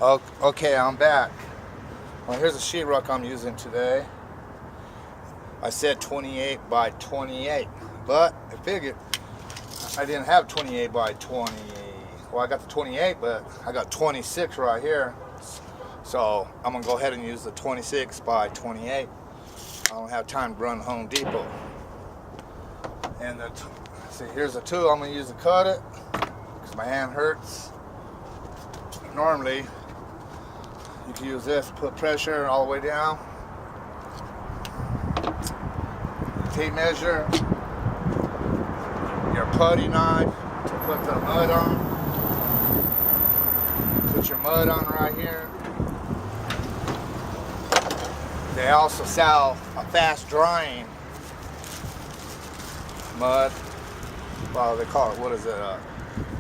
Okay, I'm back. Well, here's the sheetrock I'm using today. I said 28 by 28, but I figured I didn't have 28 by 20. Well, I got the 28, but I got 26 right here. So I'm gonna go ahead and use the 26 by 28. I don't have time to run to Home Depot. And see, here's the tool I'm gonna use to cut it because my hand hurts. Normally, you can use this to put pressure all the way down. Tape measure, your putty knife to put the mud on. Put your mud on right here. They also sell a fast drying mud. Well, they call it, what is it?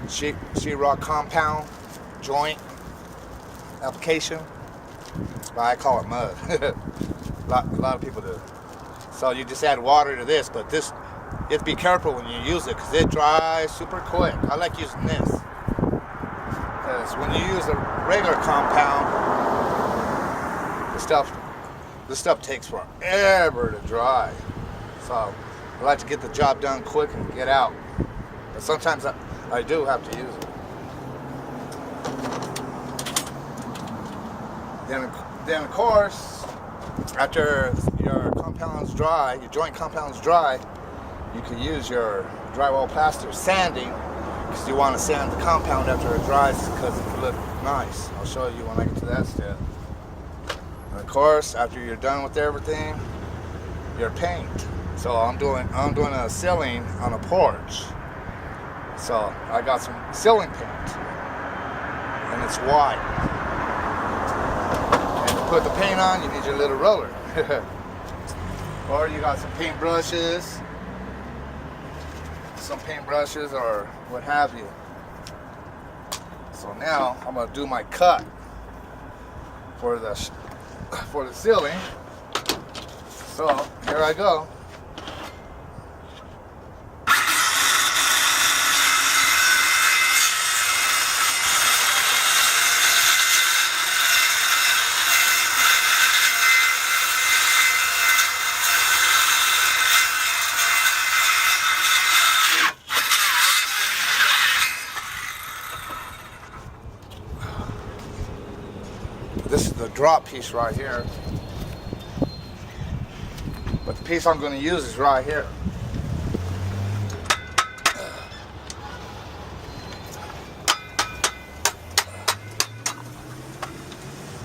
Sheetrock compound joint application. But I call it mud. a lot of people do. So you just add water to this, but this, you have to be careful when you use it because it dries super quick. I like using this because when you use a regular compound, this stuff takes forever to dry. So I like to get the job done quick and get out. But sometimes I do have to use it. Then of course, after your compound's dry, your joint compound's dry, you can use your drywall plaster sanding because you want to sand the compound after it dries because it can look nice. I'll show you when I get to that step. And of course, after you're done with everything, your paint. So I'm doing a ceiling on a porch. So I got some ceiling paint, and it's white. And to put the paint on, you need your little roller. Or you got some paint brushes, or what have you. So now I'm gonna do my cut for the ceiling. So here I go. This is the drop piece right here. But the piece I'm going to use is right here.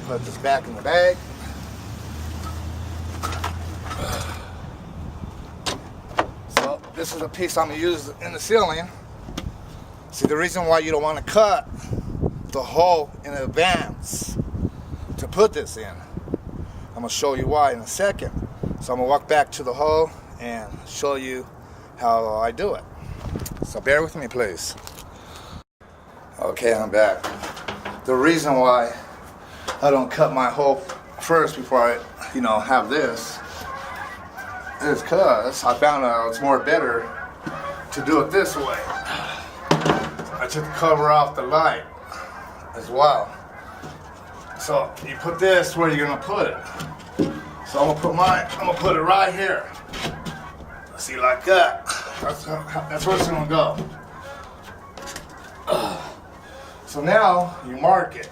Put this back in the bag. So this is the piece I'm going to use in the ceiling. See, the reason why you don't want to cut the hole in advance to put this in, I'm going to show you why in a second. So I'm going to walk back to the hole and show you how I do it. So bear with me, please. Okay, I'm back. The reason why I don't cut my hole first before I, have this is because I found out it's more better to do it this way. I took the cover off the light as well. So you put this where you're gonna put it. So I'm gonna put it right here. See, like that. That's where it's gonna go. So now you mark it.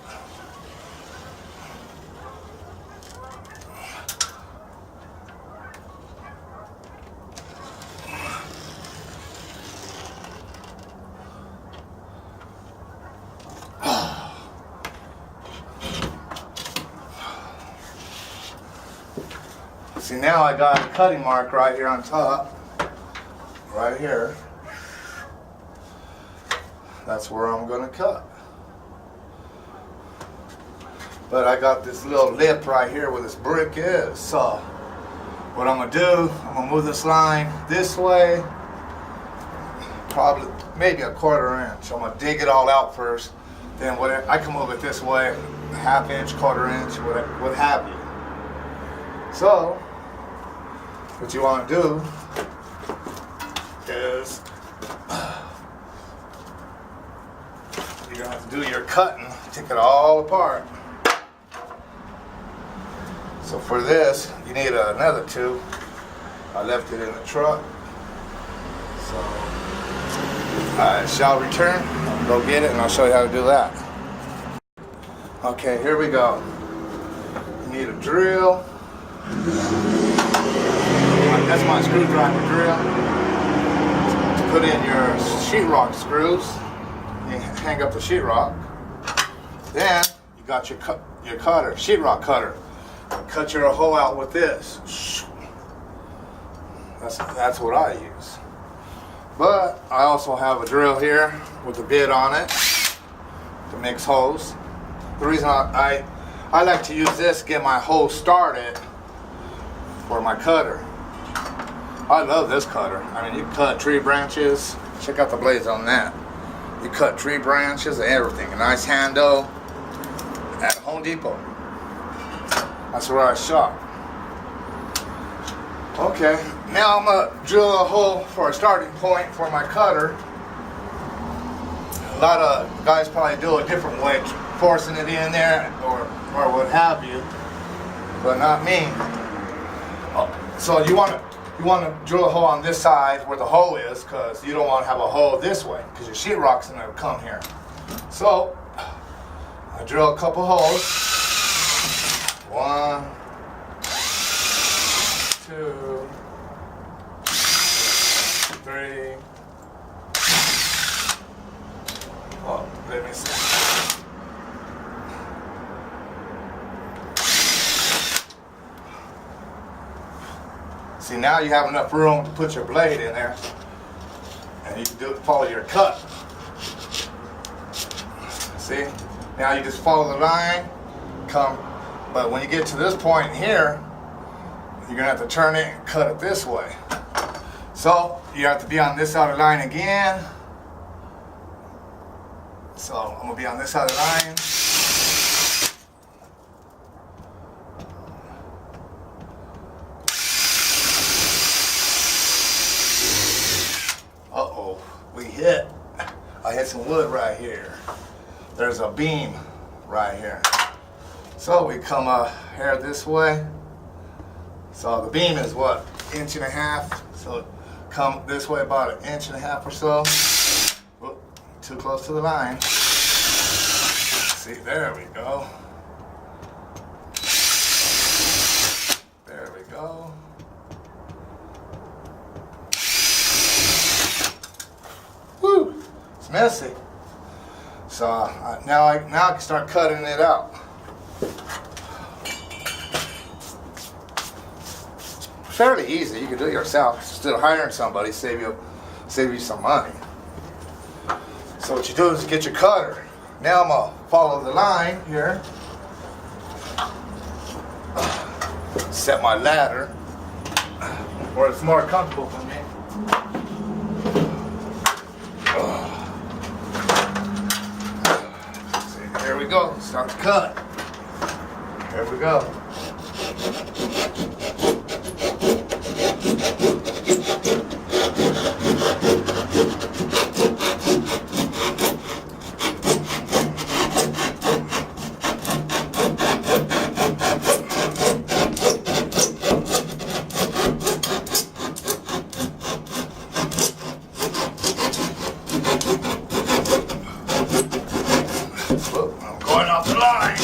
See, now I got a cutting mark right here on top, right here. That's where I'm gonna cut. But I got this little lip right here where this brick is. So what I'm gonna do, I'm gonna move this line this way, probably maybe a 1/4 inch. I'm gonna dig it all out first. Then I can move it this way, a 1/2 inch, 1/4 inch, what have you. So what you want to do is you're going to have to do your cutting, take it all apart. So for this, you need another tube. I left it in the truck. So I shall return, go get it, and I'll show you how to do that. Okay, here we go. You need a drill. That's my screwdriver drill. To put in your sheetrock screws. You hang up the sheetrock. Then you got your cutter, sheetrock cutter. Cut your hole out with this. That's what I use. But I also have a drill here with a bit on it to mix holes. The reason I like to use this to get my hole started for my cutter. I love this cutter. I mean, you can cut tree branches. Check out the blades on that. You cut tree branches and everything. A nice handle at Home Depot. That's where I shop. Okay, now I'm gonna drill a hole for a starting point for my cutter. A lot of guys probably do a different way, forcing it in there or what have you, but not me. So you want to drill a hole on this side where the hole is, because you don't want to have a hole this way, because your sheetrock's gonna come here. So I drill a couple holes. 1, 2, 3. Well, let me see. See, now you have enough room to put your blade in there, and you can follow your cut. See, now you just follow the line, but when you get to this point here, you're gonna have to turn it and cut it this way. So you have to be on this side of the line again. So I'm gonna be on this side of the line. Uh-oh, I hit some wood right here. There's a beam right here. So we come here this way. So the beam is what, 1.5 inches? So come this way about 1.5 inches or so. Whoop, too close to the line. See, there we go. There we go. Woo, it's messy. So now I can start cutting it out. Fairly easy. You can do it yourself instead of hiring somebody. Save you some money. So what you do is get your cutter. Now I'm gonna follow the line here. Set my ladder where it's more comfortable for me. See, here we go. Start to cut. Here we go. I'm going off the line.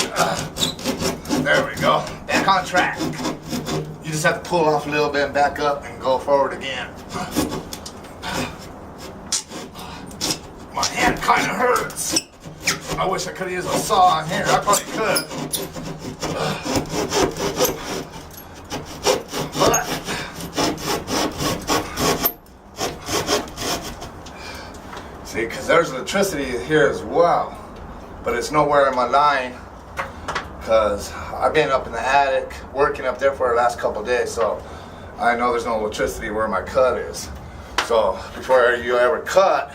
There we go. Back on track. You just have to pull off a little bit and back up and go forward again. My hand kind of hurts. I wish I could use a saw on here. I probably could. But see, because there's electricity here as well, but it's nowhere in my line because I've been up in the attic working up there for the last couple of days, so I know there's no electricity where my cut is. So before you ever cut,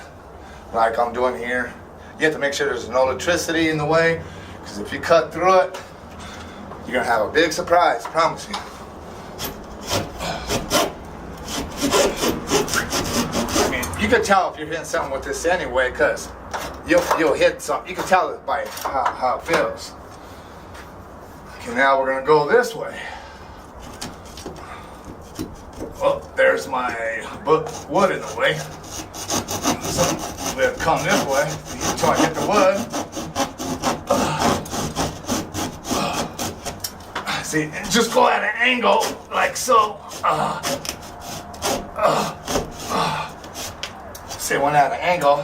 like I'm doing here, you have to make sure there's no electricity in the way, because if you cut through it, you're gonna have a big surprise, I promise you. I mean, you can tell if you're hitting something with this anyway, because you'll hit something. You can tell it by how it feels. Okay, now we're gonna go this way. well, there's my wood in the way. So we'll come this way until I get the wood. See, just go at an angle like so. See, one at an angle.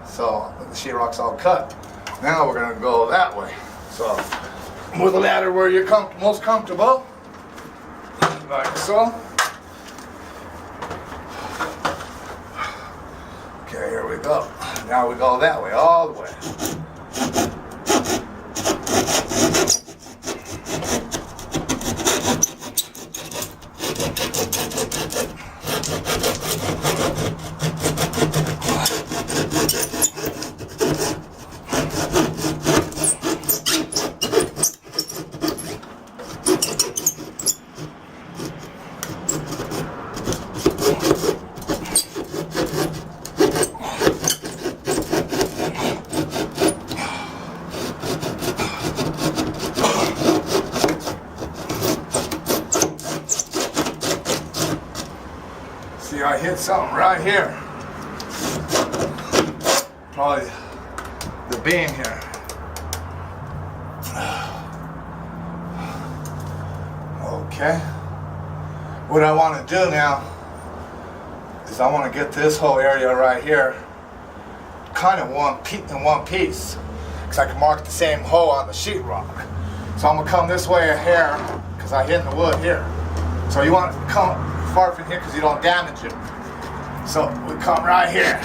So the sheetrock's all cut. Now we're gonna go that way. So move the ladder where you're most comfortable, like so. Okay, here we go. Now we go that way, all the way. See, I hit something right here. Probably the beam here. Okay. What I want to do now is I want to get this whole area right here kind of in one piece, because I can mark the same hole on the sheetrock. So I'm going to come this way here because I hit the wood here. So you want to come far from here because you don't damage it. So we come right here.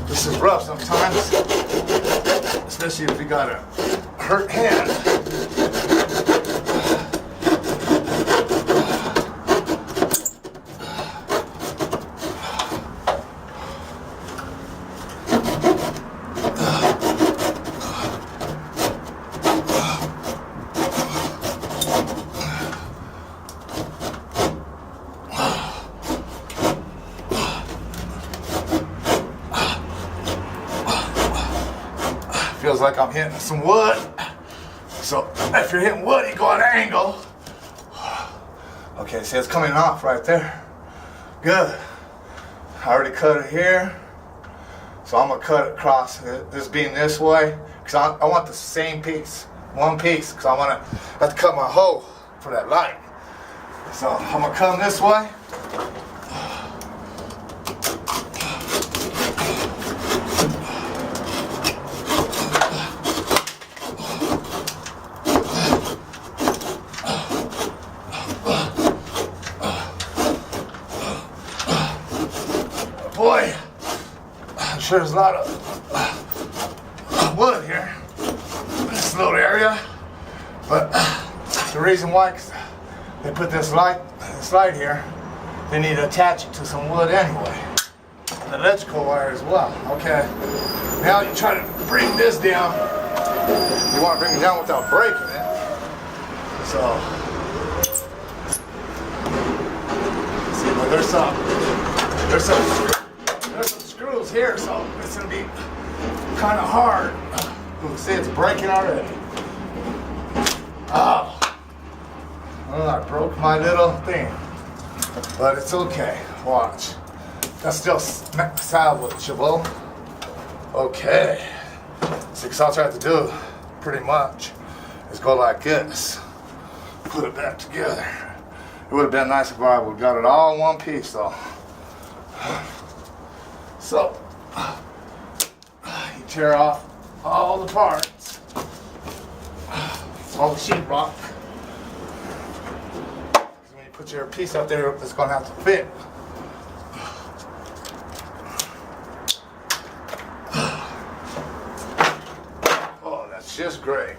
This is rough sometimes, especially if you got a hurt hand. Feels like I'm hitting some wood. So if you're hitting wood, you go at an angle. Okay, see, it's coming off right there. Good. I already cut it here. So I'm gonna cut it across this beam this way, because I want the same piece, one piece, because I have to cut my hole for that light. So I'm gonna come this way. Boy, I'm sure there's a lot of wood here in this little area, but the reason why, because they put this light here, they need to attach it to some wood anyway, and electrical wire as well. Okay, now you try to bring this down. You want to bring it down without breaking it. So, see, but there's some screws here, so it's gonna be kind of hard. Ooh, see, it's breaking already. Oh, well, I broke my little thing, but it's okay. Watch, that's still salvageable. Okay, see, because all I have to do, pretty much, is go like this, put it back together. It would have been nice if I would have got it all in one piece, though. So, you tear off all the parts, all the sheetrock. When you put your piece out there, it's going to have to fit. Oh, that's just great.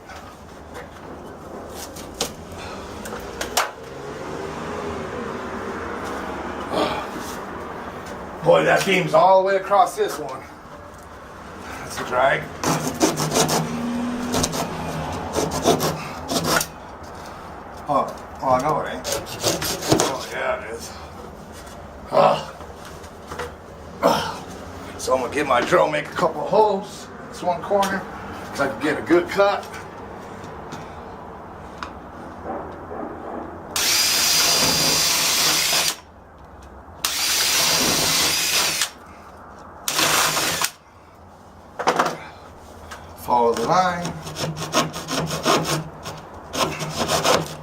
Boy, that beam's all the way across this one. That's a drag. Oh, I know it ain't. Oh, yeah, it is. get my drill, make a couple holes in this one corner so I can get a good cut. Follow the line.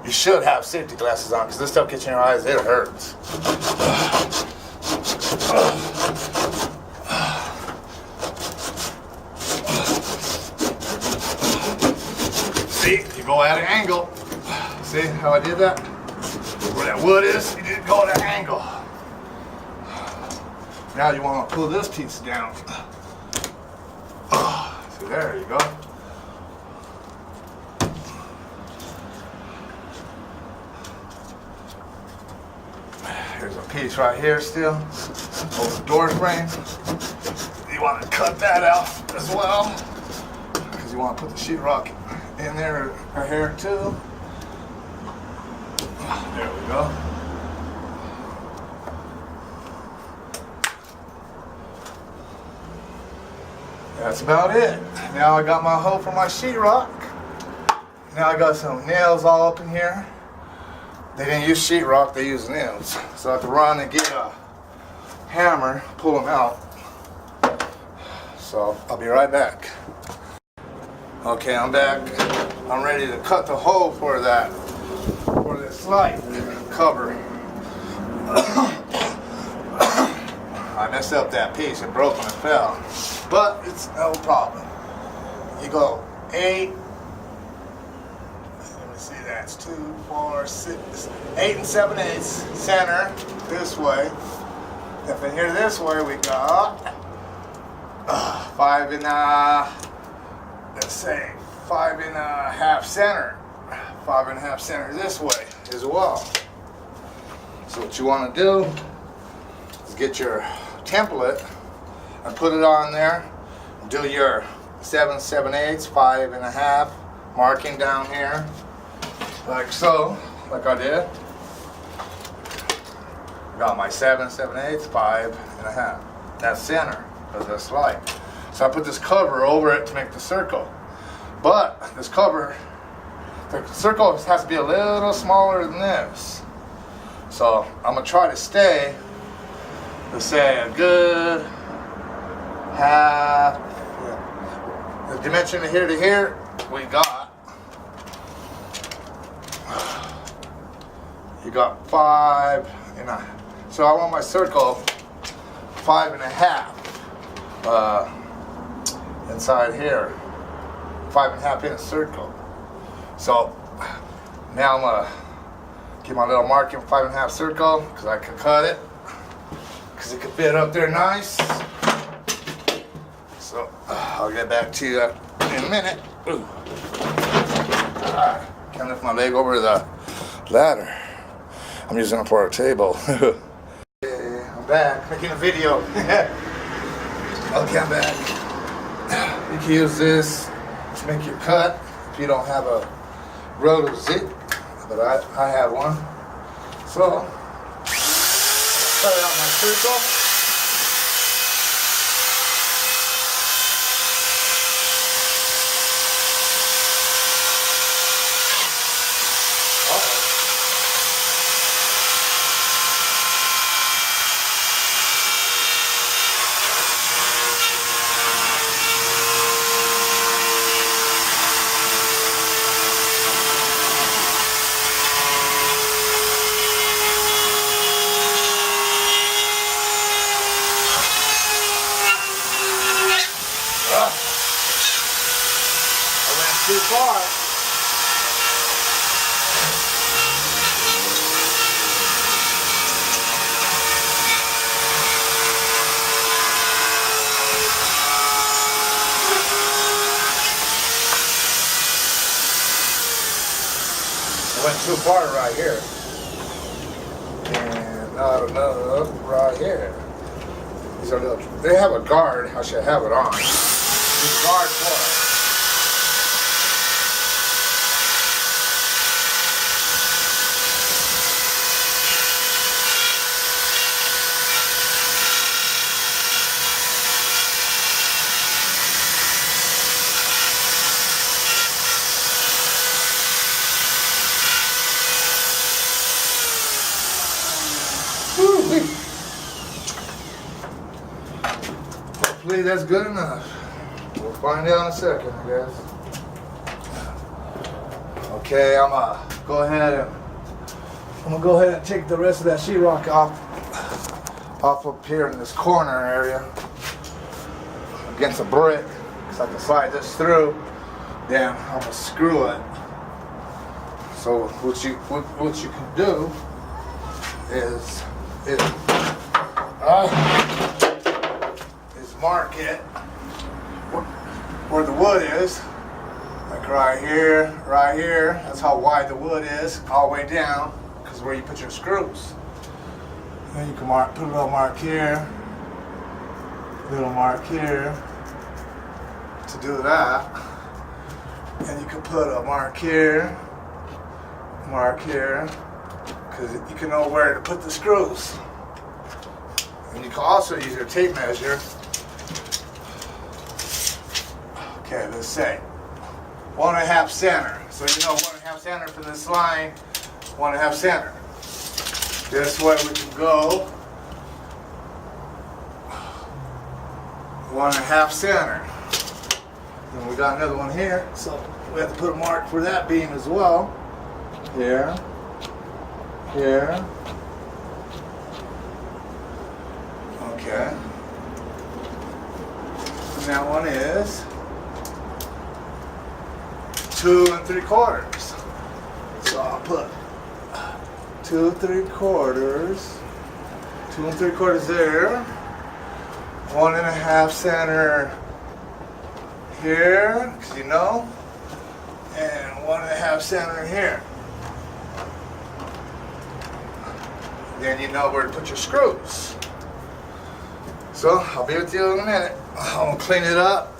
You should have safety glasses on because this stuff gets in your eyes, it hurts. See, you go at an angle. See how I did that? Where that wood is, you didn't go at an angle. Now you want to pull this piece down. See, there you go. Here's a piece right here still. Hold the door frame. You want to cut that out as well. Because you want to put the sheetrock in there right here too. There we go. That's about it. Now I got my hole for my sheetrock. Now I got some nails all up in here. They didn't use sheetrock, they used nails. So I have to run and get a hammer, pull them out. So I'll be right back. Okay, I'm back. I'm ready to cut the hole for this light cover. I messed up that piece, it broke when it fell. But it's no problem. You go 8, let me see, that's 2, 4, 6, 8 and 7/8 center this way. Then from here this way we got 5 and let's say 5 and a half center. 5 and a half center this way as well. So what you want to do is get your template and put it on there. Do your 7 7/8, 5 and a half marking down here, like so, like I did. Got my 7 7/8, 5 and a half. That's center of this light. So I put this cover over it to make the circle. But this cover, the circle has to be a little smaller than this. So I'm gonna try to stay, let's say a good half. The dimension of here to here, we got, you got 5 and a half. So I want my circle 5 and a half inside here. 5 and a half in a circle. So now I'm gonna get my little marking 5 and a half circle because I can cut it because it could fit up there nice. So I'll get back to you in a minute. Alright, can't lift my leg over the ladder. I'm using it for a table. Okay, I'm back making a video. Okay, I'm back. You can use this to make your cut if you don't have a roto zip, but I have one. So cut out my circle. Too far. I went too far right here. And not enough right here. These are little, they have a guard. I should have it on. These guard for it. hopefully that's good enough. We'll find out in a second, I guess. Okay, I'm gonna go ahead and take the rest of that sheetrock off up here in this corner area against a brick, so I can slide this through. Then I'm gonna screw it. So what you can do is mark it where the wood is, like right here. That's how wide the wood is, all the way down, because where you put your screws. Then you can put a little mark here, to do that. And you can put a mark here, because you can know where to put the screws. And you can also use your tape measure. Okay, let's say 1.5 center. So you know 1.5 center for this line, 1.5 center. This way we can go 1.5 center. And we got another one here, so we have to put a mark for that beam as well. Here. Okay. And that one is 2 3/4. So I'll put 2 3/4 there. 1.5 center here, because you know, and 1.5 center here. Then you know where to put your screws. So I'll be with you in a minute. I'm gonna clean it up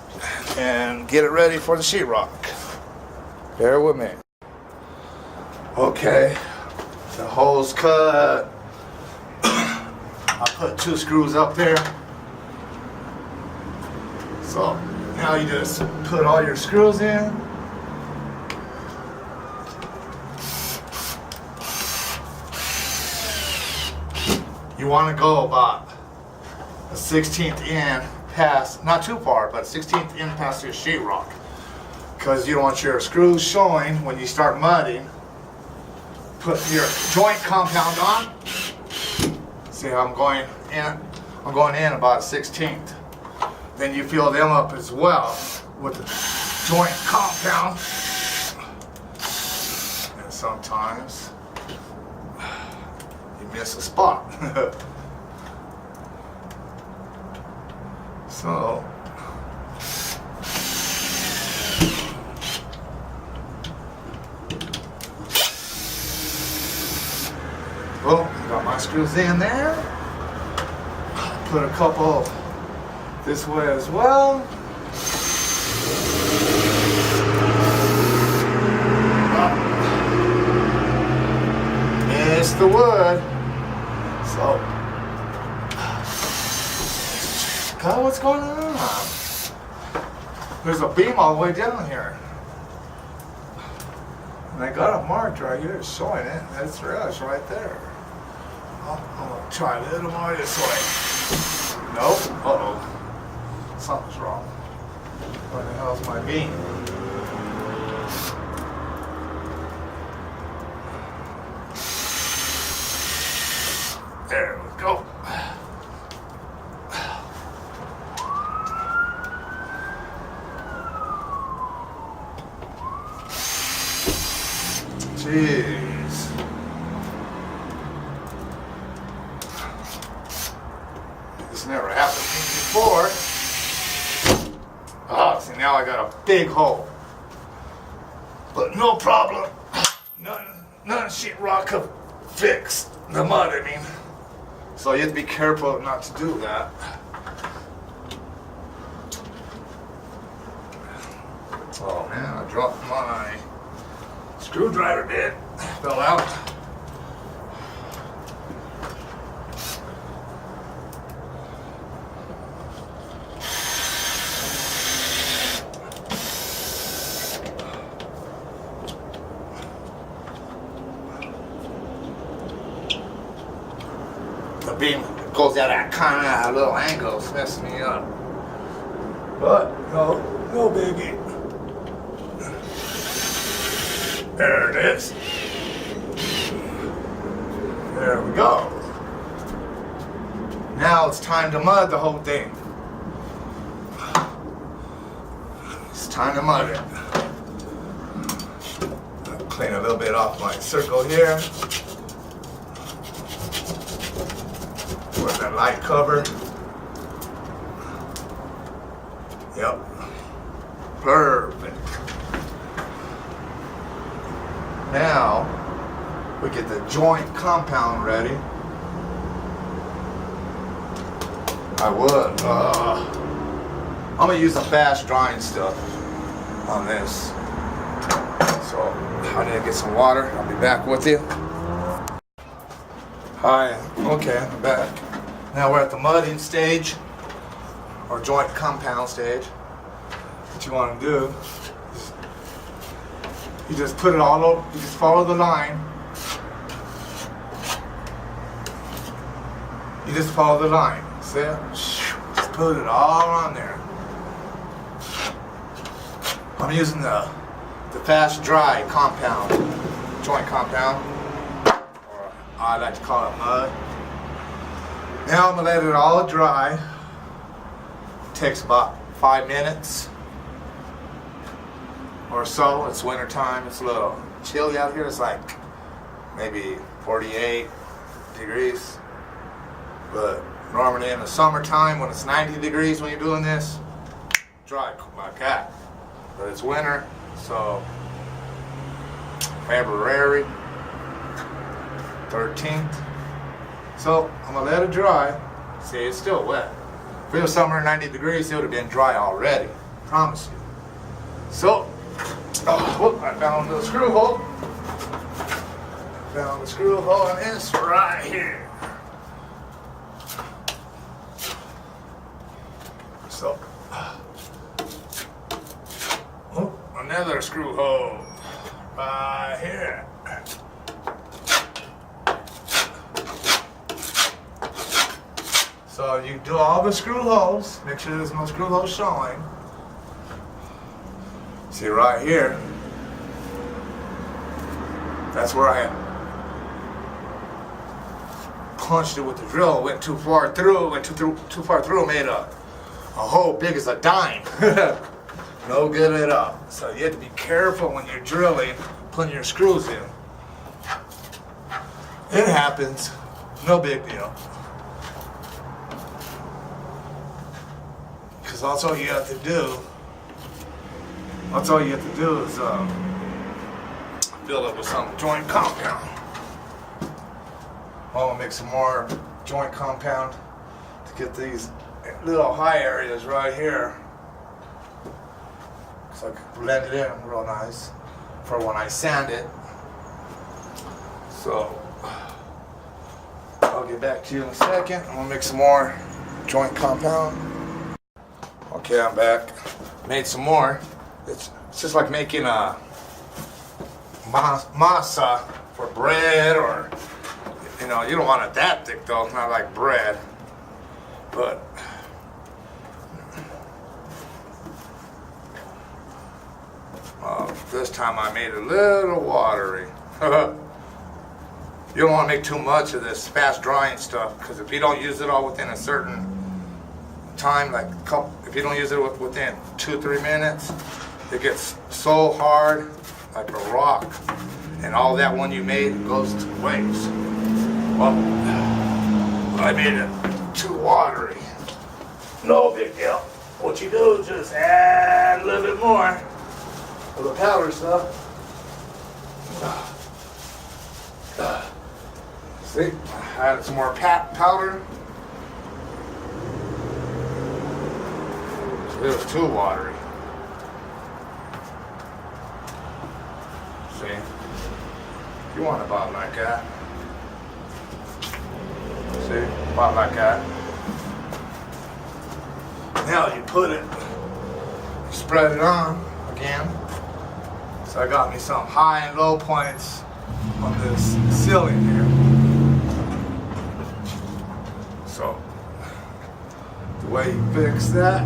and get it ready for the sheetrock. Bear with me. Okay, the hole's cut. I put 2 screws up there. So now you just put all your screws in. You want to go about a 1/16 in past, not too far, but 1/16 in past your sheetrock, because you don't want your screws showing when you start mudding. Put your joint compound on. See how I'm going in? I'm going in about a 1/16. Then you fill them up as well with the joint compound. And sometimes you miss a spot. So well, got my screws in there. Put a couple this way as well. It's the wood. So, God, what's going on? There's a beam all the way down here. And I got it marked right here, showing it. That's right there. I'm gonna try a little more this way. Nope. Uh-oh. Something's wrong. Where the hell's my beam? There we go. Jeez. This never happened to me before. Oh, see, now I got a big hole. But no problem. None sheetrock could fix the mud, I mean. So you have to be careful not to do that. Oh man, I dropped my screwdriver bit. Fell out. The beam goes at that kind of little angle, it's messing me up. But no biggie. There it is. There we go. Now it's time to mud the whole thing. It's time to mud it. I'll clean a little bit off my circle here. With that light cover. Yep. Perfect. Now we get the joint compound ready. I'm gonna use the fast drying stuff on this. So I need to get some water. I'll be back with you. Hi, okay, I'm back. Now we're at the mudding stage, or joint compound stage. What you want to do is you just put it all over, you just follow the line. You just follow the line. See it? Just put it all on there. I'm using the fast dry compound, joint compound, or I like to call it mud. Now I'm gonna let it all dry. It takes about 5 minutes or so. It's winter time. It's a little chilly out here. It's like maybe 48 degrees. But normally in the summertime when it's 90 degrees when you're doing this, dry like that. But it's winter, so February 13th. So I'm gonna let it dry. See, it's still wet. If it was summer 90 degrees, it would have been dry already. Promise you. So, I found the screw hole. Found the screw hole, and it's right here. So, another screw hole right here. So you do all the screw holes, make sure there's no screw holes showing. See right here, that's where I punched it with the drill, went too far through, made a hole big as a dime. No good at all. So you have to be careful when you're drilling, putting your screws in. It happens, no big deal. Because that's all you have to do. That's all you have to do is fill it with some joint compound. I'm gonna make some more joint compound to get these little high areas right here. So I can blend it in real nice for when I sand it. So I'll get back to you in a second. I'm gonna make some more joint compound. Okay, I'm back. Made some more. It's just like making a masa for bread, or you don't want it that thick though, not like bread. But this time I made it a little watery. You don't want to make too much of this fast drying stuff, because if you don't use it all within a certain time, like if you don't use it within 2-3 minutes, it gets so hard like a rock, and all that one you made goes to waste. Well, I made it too watery. No big deal. What you do is just add a little bit more of the powder stuff. See, I added some more powder. It was too watery. See? You want a bottle like that. See? Bottle like that. Now you put it, you spread it on again. So I got me some high and low points on this ceiling here. So the way you fix that,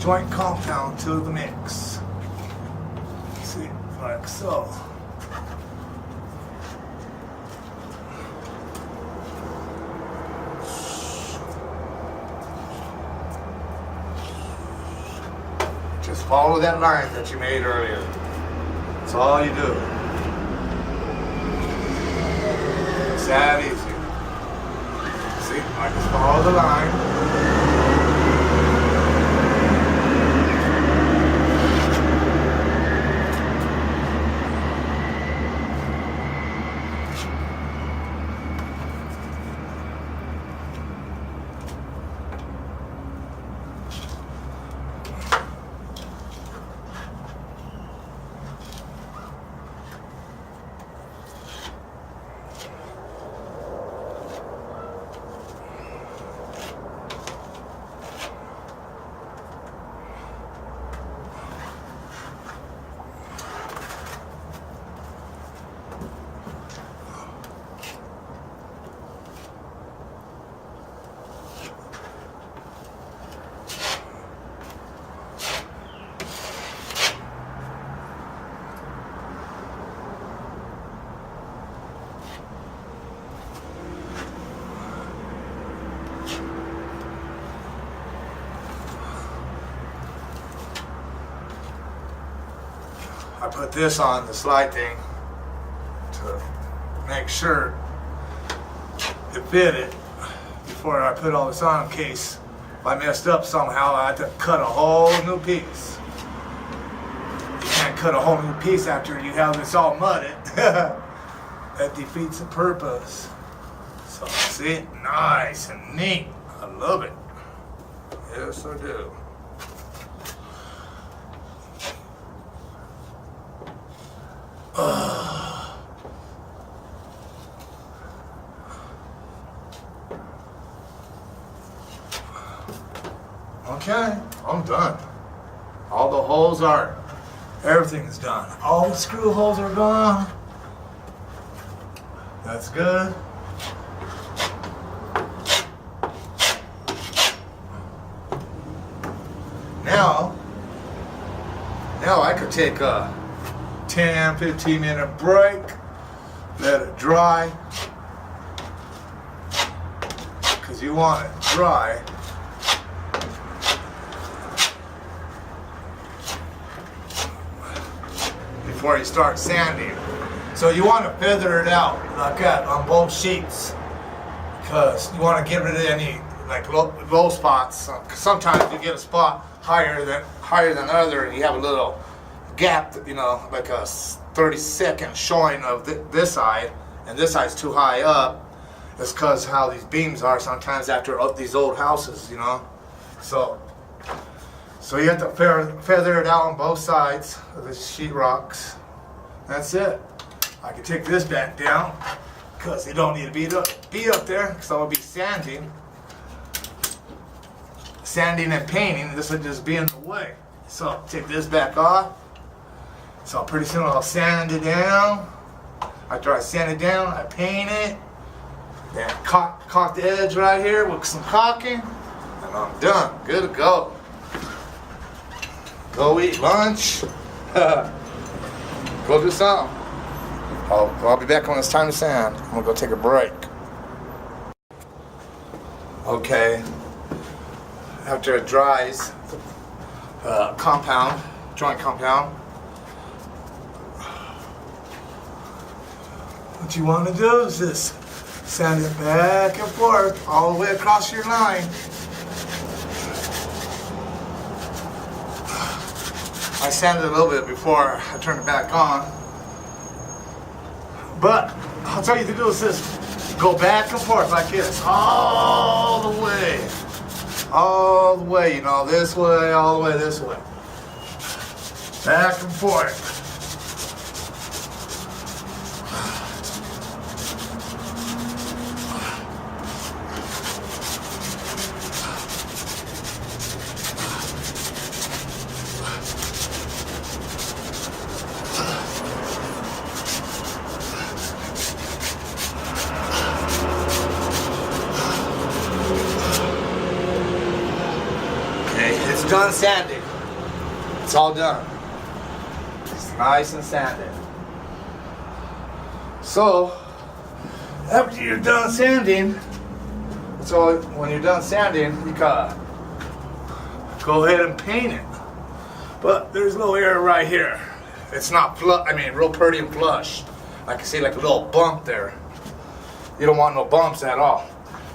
joint compound to the mix. See, like so. Just follow that line that you made earlier. That's all you do. It's that easy. See, I just follow the line. I put this on the slide thing to make sure it fit it before I put all this on, in case if I messed up somehow I had to cut a whole new piece. You can't cut a whole new piece after you have this all mudded. That defeats the purpose. So see, nice and neat. I love it. Yes, I do. Okay, I'm done. All the holes are, everything's done. All the screw holes are gone. That's good. Now I could take a 10-15 minute break, let it dry, because you want it dry. Before you start sanding. So you want to feather it out like that on both sheets, because you want to get rid of any like low spots. Sometimes you get a spot higher than other, and you have a little gap, you know, like a 30-second showing of this side, and this side's too high up. It's because how these beams are sometimes after these old houses, you know. So you have to feather it out on both sides of the sheetrocks. That's it. I can take this back down because they don't need to be up there, because I will be sanding and painting. This would just be in the way. So take this back off. So pretty soon I'll sand it down. After I sand it down, I paint it. Then caulk the edge right here with some caulking, and I'm done. Good to go. Go eat lunch. Go do something. I'll be back when it's time to sand. I'm gonna go take a break. Okay. After it dries, joint compound. What you want to do is just sand it back and forth all the way across your line. I sanded a little bit before I turned it back on. But I'll tell you to do is just go back and forth like this, all the way. All the way, you know, this way, all the way this way. Back and forth. It's done sanding. It's all done. It's nice and sanded. So, after you're done sanding, so when you're done sanding, you gotta go ahead and paint it. But there's no area right here. It's not real pretty and flush. I can see like a little bump there. You don't want no bumps at all.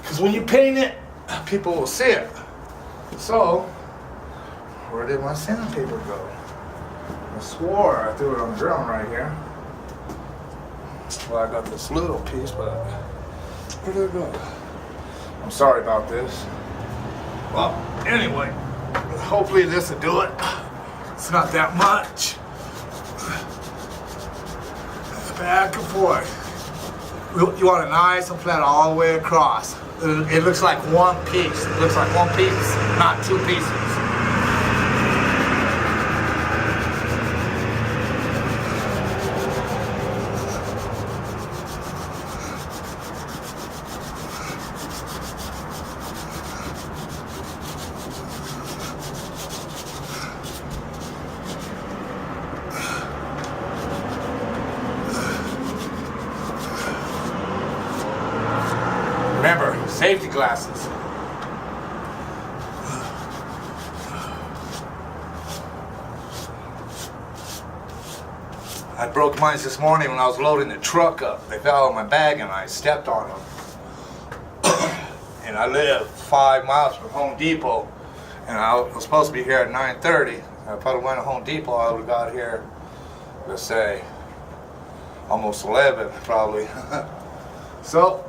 Because when you paint it, people will see it. So, where did my sandpaper go? I swore I threw it on the ground right here. Well, I got this little piece, but where did it go? I'm sorry about this. Well, anyway, hopefully this will do it. It's not that much. Back and forth. You want it nice and flat all the way across. It looks like one piece. It looks like one piece, not two pieces. Remember, safety glasses. I broke mine this morning when I was loading the truck up. They fell out of my bag and I stepped on them. And I live 5 miles from Home Depot. And I was supposed to be here at 9:30. If I'd have went to Home Depot, I would have got here, let's say, almost 11 probably. So,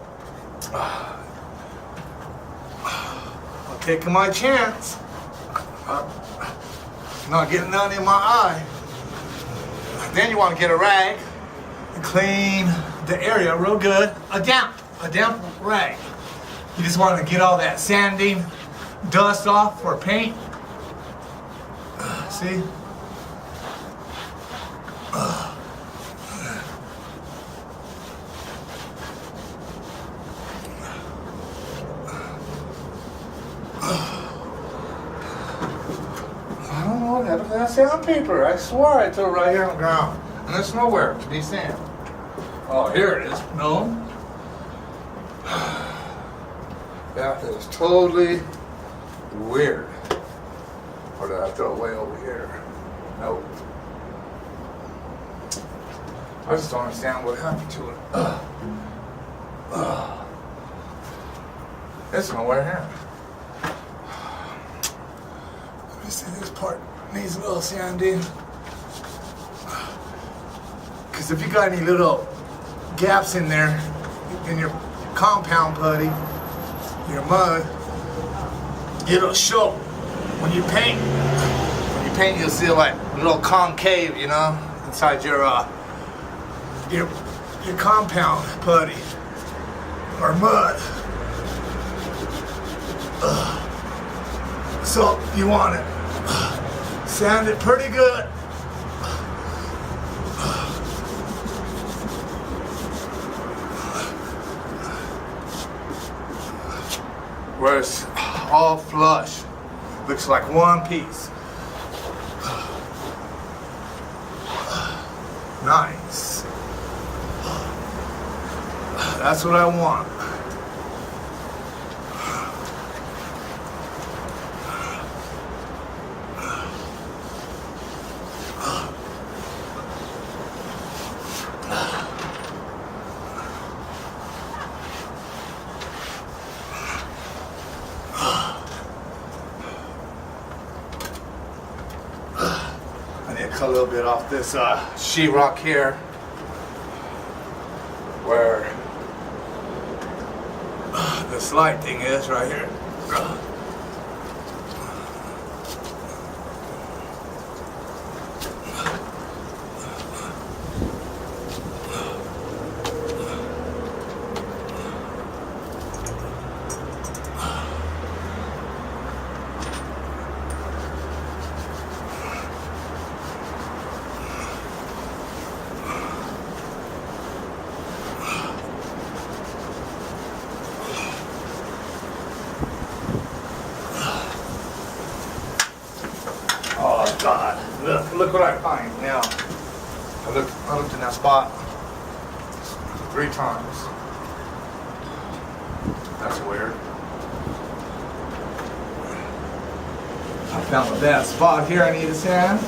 I'm taking my chance. Not getting none in my eye. Then you want to get a rag and clean the area real good. A damp rag. You just want to get all that sanding dust off for paint. See? I don't know what happened to that sandpaper. I swore I threw it right here on the ground. And it's nowhere to be seen. Oh, here it is. No. That is totally weird. Or did I throw it way over here? Nope. I just don't understand what happened to it. It's nowhere here. Let me see, this part needs a little sanding. Because if you got any little gaps in there, in your compound putty, your mud, it'll show. When you paint, you'll see like a little concave, you know, inside your compound putty or mud. So you want it sand it pretty good. Where it's all flush. Looks like one piece. Nice. That's what I want. Cut a little bit off this sheetrock here, where the slide thing is right here. Look what I find now. I looked in that spot 3 times. That's weird. I found a bad spot here I need his hand.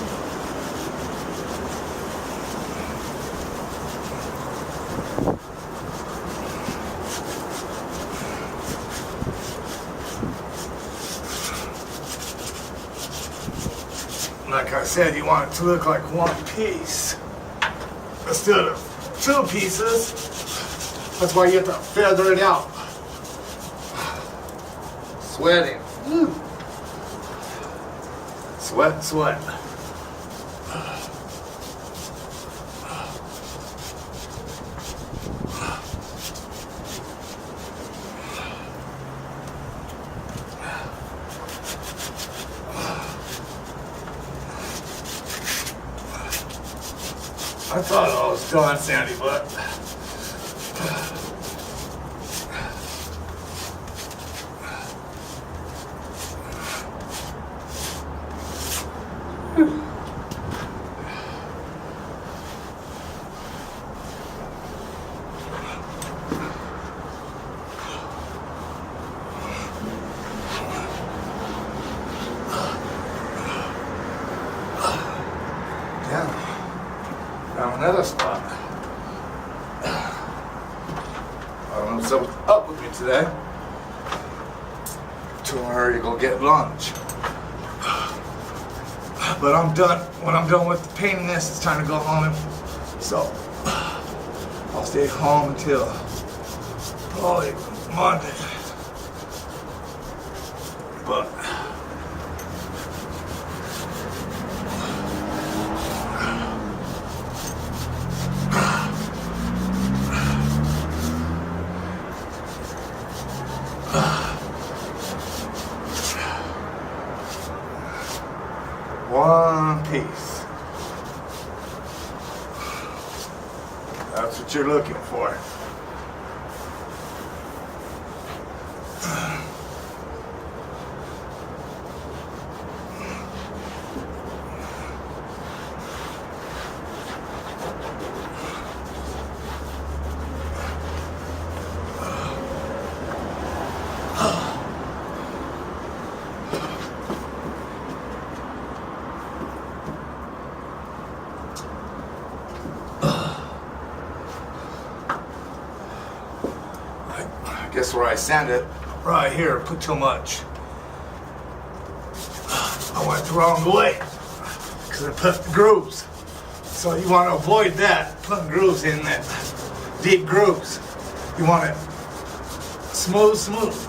Like I said, you want it to look like one piece instead of 2 pieces. That's why you have to feather it out. Sweating. Sweat, sweat. I thought I was done, Sandy, but yeah. Found another spot. I don't know what's up with me today. Too hurry to go get lunch. But I'm done. When I'm done with painting this, it's time to go home. So I'll stay home until probably Monday. But one piece. That's what you're looking for. Guess where I sanded? Right here, put too much. I went the wrong way because I put grooves. So you want to avoid that, putting grooves in there. Deep grooves. You want it smooth, smooth.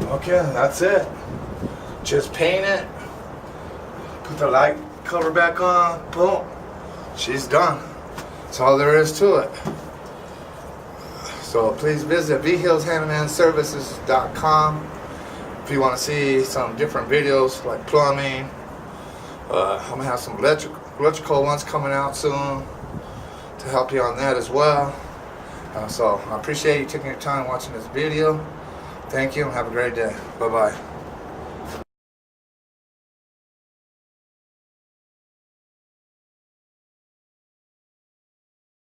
Okay, that's it. Just paint it. Put the light cover back on. Boom. She's done. That's all there is to it. So please visit vigilshandymanservices.com if you want to see some different videos like plumbing. I'm going to have some electrical ones coming out soon to help you on that as well. So I appreciate you taking your time watching this video. Thank you and have a great day. Bye-bye.